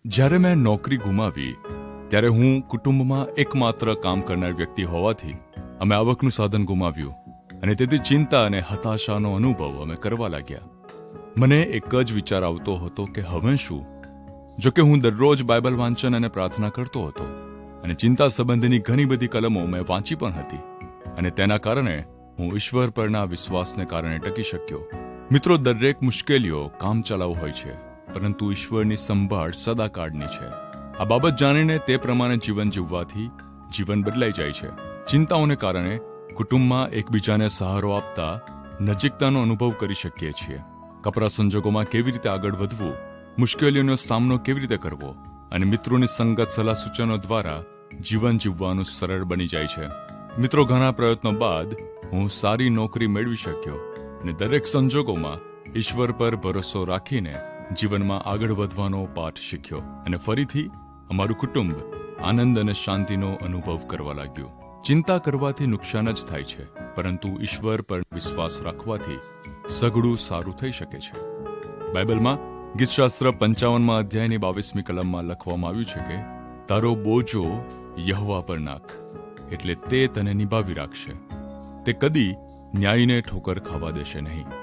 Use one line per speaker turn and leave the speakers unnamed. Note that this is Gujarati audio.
જ્યારે મેં નોકરી ગુમાવી ત્યારે હું કુટુંબમાં એકમાત્ર કામ કરનાર વ્યક્તિ હોવાથી અમે આવકનું સાધન ગુમાવ્યું અને તેથી ચિંતા અને હતાશાનો અનુભવ અમે કરવા લાગ્યા। મને એક જ વિચાર આવતો હતો કે હવે શું? જો કે હું દરરોજ બાઇબલ વાંચન અને પ્રાર્થના કરતો હતો અને ચિંતા સંબંધીની ઘણી બધી કલમો મેં વાંચી પણ હતી અને તેના કારણે હું ઈશ્વર પરના વિશ્વાસને કારણે ટકી શક્યો। મિત્રો, દરેક મુશ્કેલીઓ કામચલાઉ હોય છે, પરંતુ ઈશ્વરની સંભાળ સદાકાળની છે। આ બાબત જાણીને તે પ્રમાણે જીવન જીવવાથી જીવન બદલાઈ જાય છે। ચિંતાઓને કારણે કુટુંબમાં એકબીજાને સહારો આપતા નજીકતાનો અનુભવ કરી શકીએ છીએ। કપરા સંજોગોમાં કેવી રીતે આગળ વધવું, મુશ્કેલીઓનો સામનો કેવી રીતે કરવો અને મિત્રોની સંગત સલાહ સૂચનો દ્વારા જીવન જીવવાનું સરળ બની જાય છે। મિત્રો, ઘણા પ્રયત્નો બાદ હું સારી નોકરી મેળવી શક્યો અને દરેક સંજોગોમાં ઈશ્વર પર ભરોસો રાખીને જીવનમાં આગળ વધવાનો પાઠ શીખ્યો અને ફરીથી અમારું કુટુંબ આનંદ અને શાંતિનો અનુભવ કરવા લાગ્યું। ચિંતા કરવાથી નુકસાન જ થાય છે, પરંતુ ઈશ્વર પર વિશ્વાસ રાખવાથી સઘળું સારું થઈ શકે છે। બાઇબલમાં ગીતશાસ્ત્ર 55મા અધ્યાયની 22મી કલમમાં લખવામાં આવ્યું છે કે તારો બોજો યહોવા પર નાખ, એટલે તે તને નિભાવી રાખશે। તે કદી ન્યાયને ઠોકર ખાવા દેશે નહીં।